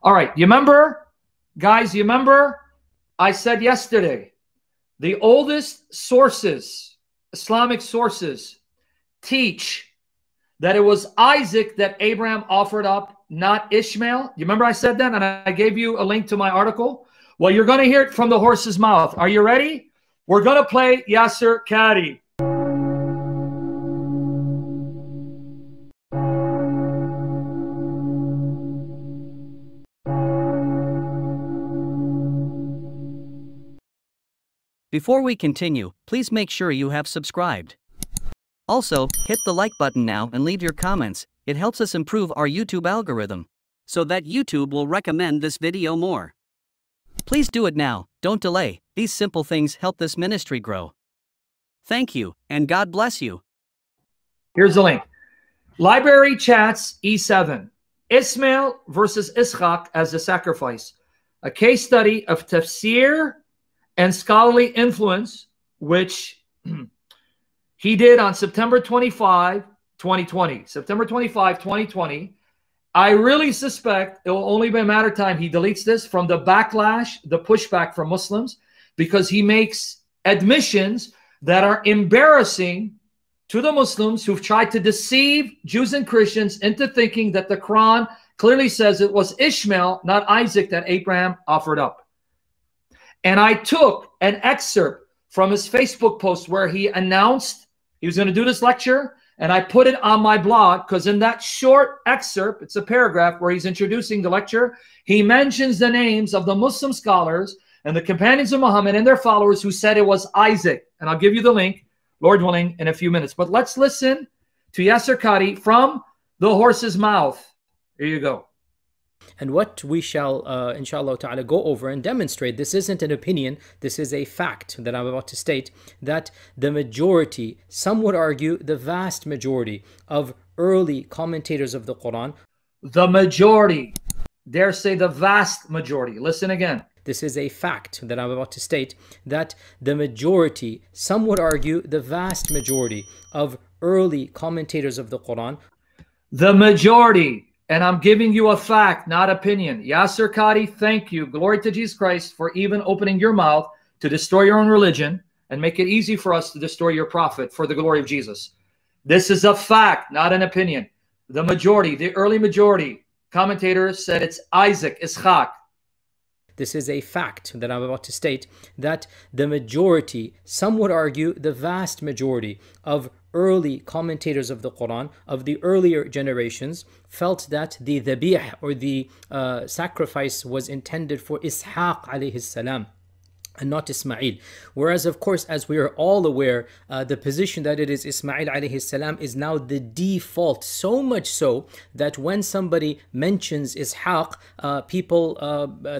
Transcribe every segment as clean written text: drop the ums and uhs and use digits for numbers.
All right. You remember, guys, you remember I said yesterday, the oldest sources, Islamic sources, teach that it was Isaac that Abraham offered up, not Ishmael. You remember I said that, and I gave you a link to my article? Well, you're going to hear it from the horse's mouth. Are you ready? We're going to play Yasser Qadhi. Before we continue, please make sure you have subscribed. Also, hit the like button now and leave your comments. It helps us improve our YouTube algorithm, so that YouTube will recommend this video more. Please do it now, don't delay. These simple things help this ministry grow. Thank you, and God bless you. Here's the link. Library Chats E7. Ismail versus Ishaq as a sacrifice. A case study of tafsir and scholarly influence, which he did on September 25, 2020. September 25, 2020. I really suspect it will only be a matter of time he deletes this from the backlash, the pushback from Muslims, because he makes admissions that are embarrassing to the Muslims who've tried to deceive Jews and Christians into thinking that the Quran clearly says it was Ishmael, not Isaac, that Abraham offered up. And I took an excerpt from his Facebook post where he announced he was going to do this lecture, and I put it on my blog because in that short excerpt, it's a paragraph where he's introducing the lecture, he mentions the names of the Muslim scholars and the companions of Muhammad and their followers who said it was Isaac. And I'll give you the link, Lord willing, in a few minutes. But let's listen to Yasser Qadhi from the horse's mouth. Here you go. And what we shall, inshallah ta'ala, go over and demonstrate, this isn't an opinion, this is a fact that I'm about to state, that the majority, some would argue the vast majority of early commentators of the Quran. The majority, dare say the vast majority. Listen again. This is a fact that I'm about to state, that the majority, some would argue the vast majority of early commentators of the Quran. The majority. And I'm giving you a fact, not opinion. Yasser Qadhi, thank you. Glory to Jesus Christ for even opening your mouth to destroy your own religion and make it easy for us to destroy your prophet for the glory of Jesus. This is a fact, not an opinion. The majority, the early majority commentators said it's Isaac, Ishaq. This is a fact that I'm about to state, that the majority, some would argue the vast majority of early commentators of the Quran, of the earlier generations, felt that the dhabih, or the sacrifice, was intended for Ishaq alayhi salam and not Ismail. Whereas, of course, as we are all aware, the position that it is Ismail alayhi salam is now the default, so much so that when somebody mentions Ishaq, people,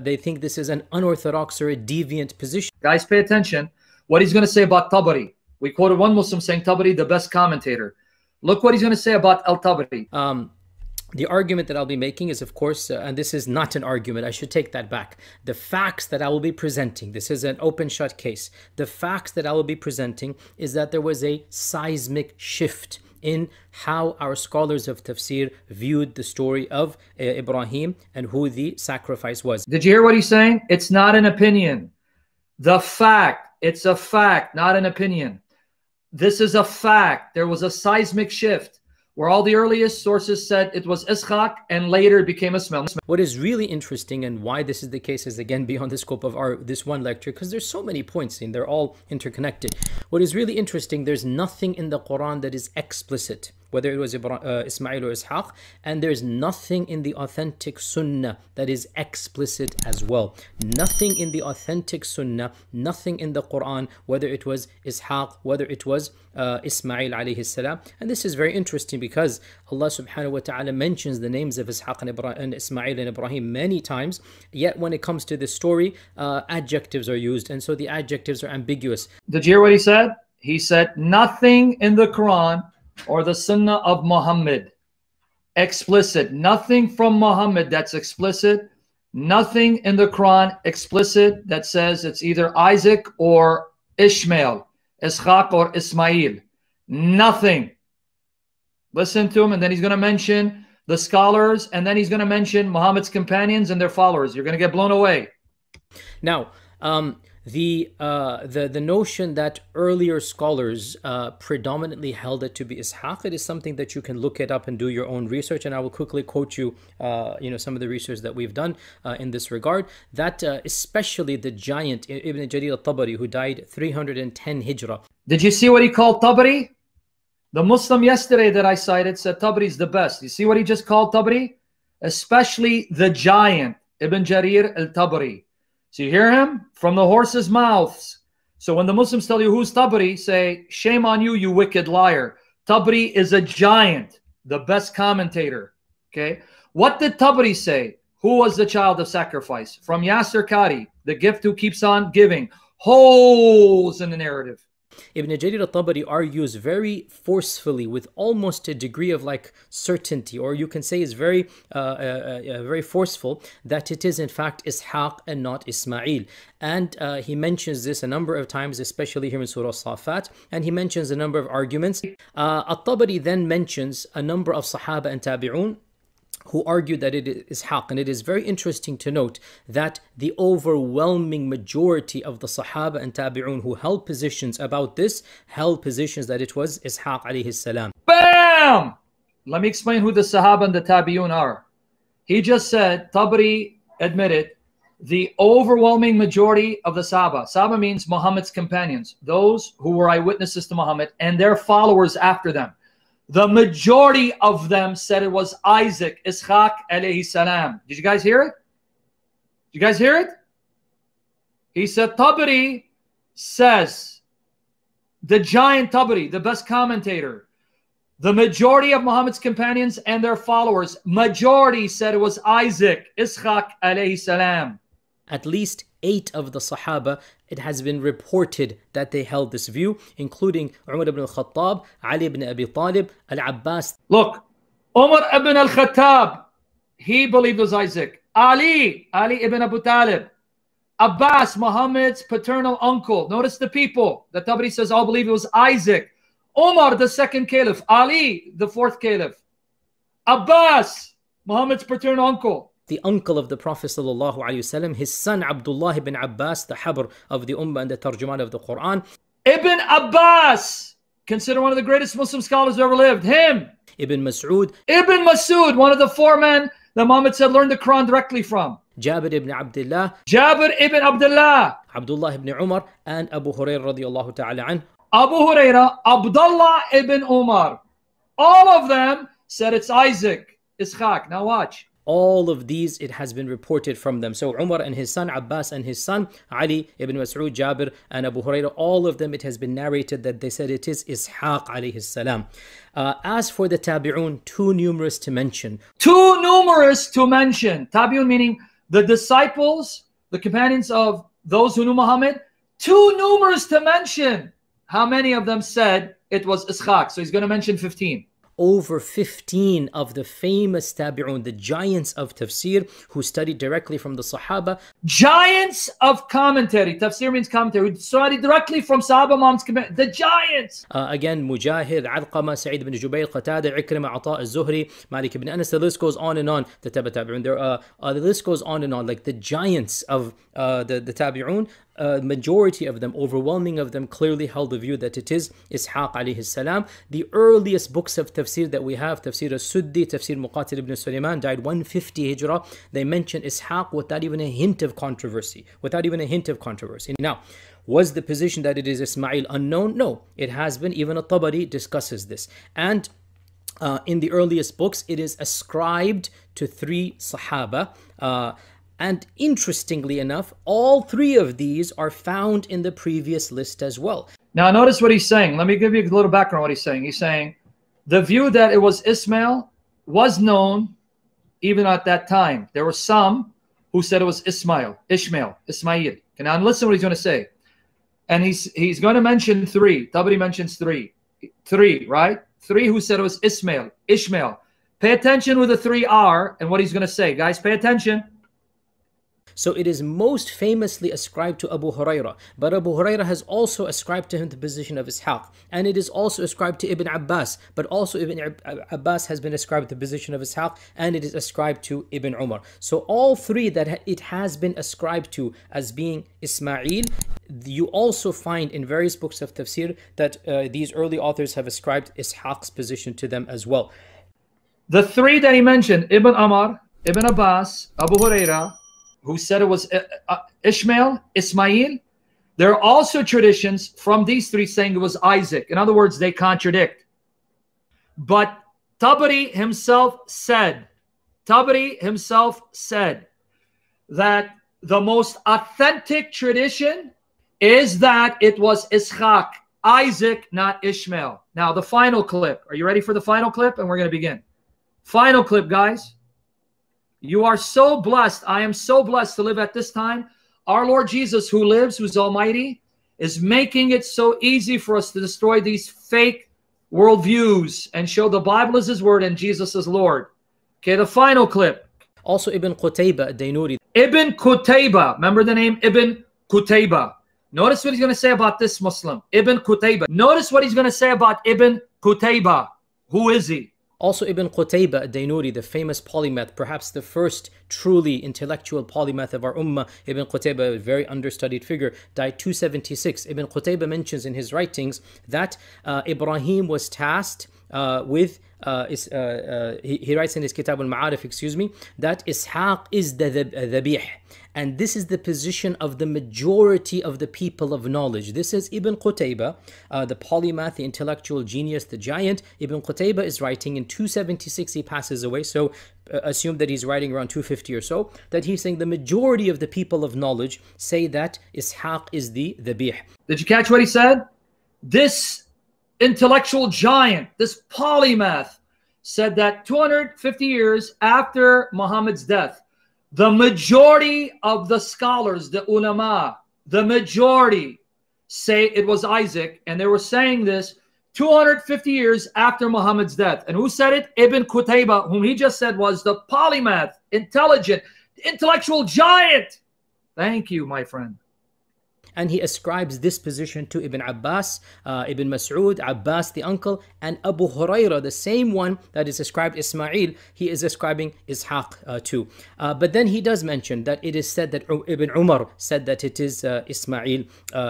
they think this is an unorthodox or a deviant position. Guys, pay attention. What he's going to say about Tabari. We quoted one Muslim saying Tabari, the best commentator. Look what he's going to say about Al-Tabari. The argument that I'll be making is, of course, and this is not an argument, I should take that back. The facts that I will be presenting, this is an open-shut case. The facts that I will be presenting is that there was a seismic shift in how our scholars of tafsir viewed the story of Ibrahim and who the sacrifice was. Did you hear what he's saying? It's not an opinion. The fact, it's a fact, not an opinion. This is a fact. There was a seismic shift where all the earliest sources said it was Ishaq and later it became Ismail. What is really interesting and why this is the case is, again, beyond the scope of this one lecture, because there's so many points and they're all interconnected. What is really interesting, there's nothing in the Quran that is explicit, whether it was Ismail or Ishaq, and there's nothing in the authentic Sunnah that is explicit as well. Nothing in the authentic Sunnah, nothing in the Quran, whether it was Ishaq, whether it was Ismail alayhi salam. And this is very interesting because Allah subhanahu wa ta'ala mentions the names of Ishaq and Ismail and Ibrahim many times, yet when it comes to the story, adjectives are used, and so the adjectives are ambiguous. Did you hear what he said? He said nothing in the Quran or the Sunnah of Muhammad explicit. Nothing from Muhammad that's explicit. Nothing in the Quran explicit that says it's either Isaac or Ishmael, Ishaq or Ismail. Nothing. Listen to him, and then he's going to mention the scholars, and then he's going to mention Muhammad's companions and their followers. You're going to get blown away. Now, the notion that earlier scholars predominantly held it to be Ishaq, it is something that you can look it up and do your own research, and I will quickly quote you some of the research that we've done in this regard, that especially the giant Ibn Jarir al-Tabari, who died 310 Hijrah. Did you see what he called Tabari? The Muslim yesterday that I cited said Tabari is the best. You see what he just called Tabari? Especially the giant Ibn Jarir al-Tabari. So you hear him from the horse's mouths. So when the Muslims tell you who's Tabari, say, shame on you, you wicked liar. Tabari is a giant, the best commentator. Okay. What did Tabari say? Who was the child of sacrifice? From Yasser Qadi, the gift who keeps on giving. Holes in the narrative. Ibn Jarir al-Tabari argues very forcefully, with almost a degree of like certainty, or you can say is very very forceful, that it is in fact Ishaq and not Ismail. And he mentions this a number of times, especially here in Surah Safat, and he mentions a number of arguments. Al-Tabari then mentions a number of Sahaba and Tabi'un who argued that it is Ishaq. And it is very interesting to note that the overwhelming majority of the Sahaba and Tabi'un who held positions about this, held positions that it was Ishaq alayhi salam. Bam! Let me explain who the Sahaba and the Tabi'un are. He just said, Tabari admitted, the overwhelming majority of the Sahaba. Sahaba means Muhammad's companions, those who were eyewitnesses to Muhammad and their followers after them. The majority of them said it was Isaac, Ishaq alayhi salam. Did you guys hear it? Did you guys hear it? He said, Tabari says, the giant Tabari, the best commentator, the majority of Muhammad's companions and their followers, majority said it was Isaac, Ishaq alayhi salam. At least 8 of the Sahaba, it has been reported that they held this view, including Umar ibn al-Khattab, Ali ibn Abi Talib, Al-Abbas. Look, Umar ibn al-Khattab, he believed it was Isaac. Ali ibn Abu Talib. Abbas, Muhammad's paternal uncle. Notice the people. The Tabari says, all believe it was Isaac. Umar, the second caliph. Ali, the fourth caliph. Abbas, Muhammad's paternal uncle. The uncle of the Prophet ﷺ, his son Abdullah ibn Abbas, the Habr of the Ummah and the Tarjuman of the Quran. Ibn Abbas, considered one of the greatest Muslim scholars who ever lived. Him. Ibn Mas'ud. Ibn Mas'ud, one of the 4 men that Muhammad said learned the Quran directly from. Jabir ibn Abdullah. Jabir ibn Abdullah. Abdullah ibn Umar and Abu Hurairah radiyallahu ta'ala an. Abu Hurairah, Abdullah ibn Umar. All of them said it's Isaac, Ishaq. Now watch. All of these, it has been reported from them. So Umar and his son, Abbas and his son, Ali ibn Mas'ud, Jabir and Abu Hurairah, all of them, it has been narrated that they said it is Ishaq alayhi salam. As for the Tabi'un, too numerous to mention. Too numerous to mention. Tabi'un meaning the disciples, the companions of those who knew Muhammad. Too numerous to mention. How many of them said it was Ishaq? So he's going to mention 15. Over 15 of the famous Tabi'un, the giants of tafsir, who studied directly from the Sahaba. Giants of commentary. Tafsir means commentary. Who studied directly from Sahaba Mom's commentary. The giants. Again, Mujahid, Alqama, Sa'id ibn Jubayr, Qatada, Ikrimah, Ata al-Zuhri, Malik ibn Anas. The list goes on and on. The Tabi'un. The list goes on and on. Like the giants of the Tabi'un. Majority of them, overwhelming of them, clearly held the view that it is Ishaq alayhi salam. The earliest books of tafsir that we have, Tafsir al-Suddi, Tafsir Muqatil ibn Sulaiman, died 150 Hijrah. They mention Ishaq without even a hint of controversy. Now, was the position that it is Ismail unknown? No, it has been. Even al-Tabari discusses this. And in the earliest books, it is ascribed to 3 Sahaba. And interestingly enough, all 3 of these are found in the previous list as well. Now notice what he's saying. Let me give you a little background on what he's saying. He's saying the view that it was Ismail was known even at that time. There were some who said it was Ismail. Okay, now listen what he's going to say. And he's going to mention 3. Tabari mentions 3. 3, right? 3 who said it was Ishmael. Pay attention who the 3 are and what he's going to say. Guys, pay attention. So it is most famously ascribed to Abu Hurairah, but Abu Hurairah has also ascribed to him the position of Ishaq, and it is also ascribed to Ibn Abbas, but also Ibn Abbas has been ascribed the position of Ishaq, and it is ascribed to Ibn Umar. So all three that it has been ascribed to as being Ismail, you also find in various books of tafsir that these early authors have ascribed Ishaq's position to them as well. The three that he mentioned, Ibn Umar, Ibn Abbas, Abu Hurairah, who said it was Ishmael, Ismail. There are also traditions from these three saying it was Isaac. In other words, they contradict. But Tabari himself said that the most authentic tradition is that it was Ishaq, Isaac, not Ishmael. Now, the final clip. Are you ready for the final clip? And we're going to begin. Final clip, guys. You are so blessed. I am so blessed to live at this time. Our Lord Jesus, who lives, who's almighty, is making it so easy for us to destroy these fake worldviews and show the Bible is his word and Jesus is Lord. Okay, the final clip. Also Ibn Qutayba ad-Daynuri. Ibn Qutayba. Remember the name Ibn Qutayba. Notice what he's going to say about this Muslim. Ibn Qutayba. Notice what he's going to say about Ibn Qutayba. Who is he? Also Ibn Qutayba ad-Daynuri, the famous polymath, perhaps the first truly intellectual polymath of our ummah. Ibn Qutayba, a very understudied figure, died 276. Ibn Qutayba mentions in his writings that Ibrahim was tasked with he writes in his Kitab al-Ma'arif, that Ishaq is the dhabih. And this is the position of the majority of the people of knowledge. This is Ibn Qutayba, the polymath, the intellectual genius, the giant. Ibn Qutayba is writing in 276, he passes away. So assume that he's writing around 250 or so, that he's saying the majority of the people of knowledge say that Ishaq is the dhabih. Did you catch what he said? This intellectual giant, this polymath, said that 250 years after Muhammad's death, the majority of the scholars, the ulama, the majority say it was Isaac, and they were saying this 250 years after Muhammad's death. And who said it? Ibn Qutayba, whom he just said was the polymath, intelligent, intellectual giant. Thank you, my friend. And he ascribes this position to Ibn Abbas, Ibn Mas'ud, Abbas the uncle, and Abu Hurairah, the same one that is ascribed Ismail, he is ascribing Ishaq to. But then he does mention that it is said that Ibn Umar said that it is Ismail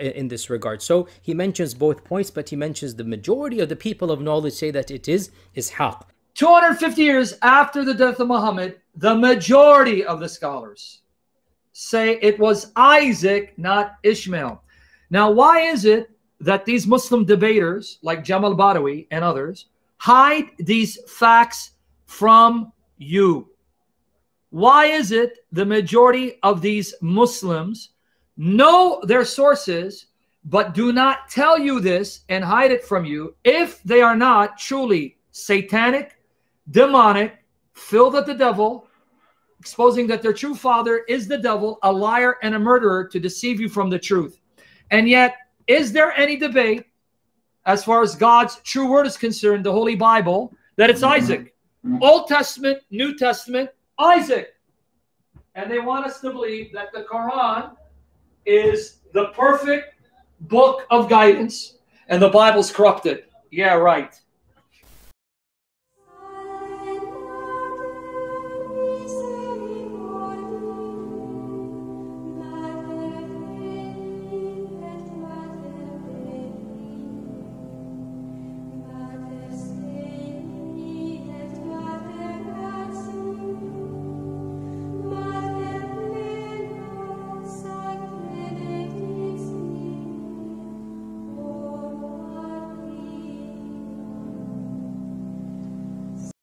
in this regard. So he mentions both points, but he mentions the majority of the people of knowledge say that it is Ishaq. 250 years after the death of Muhammad, the majority of the scholars say it was Isaac, not Ishmael. Now, why is it that these Muslim debaters like Jamal Badawi and others hide these facts from you? Why is it the majority of these Muslims know their sources but do not tell you this and hide it from you if they are not truly satanic, demonic, filled with the devil, exposing that their true father is the devil, a liar and a murderer to deceive you from the truth? And yet, is there any debate as far as God's true word is concerned, the Holy Bible, that it's Isaac? Old Testament, New Testament, Isaac. And they want us to believe that the Quran is the perfect book of guidance and the Bible's corrupted. Yeah, right.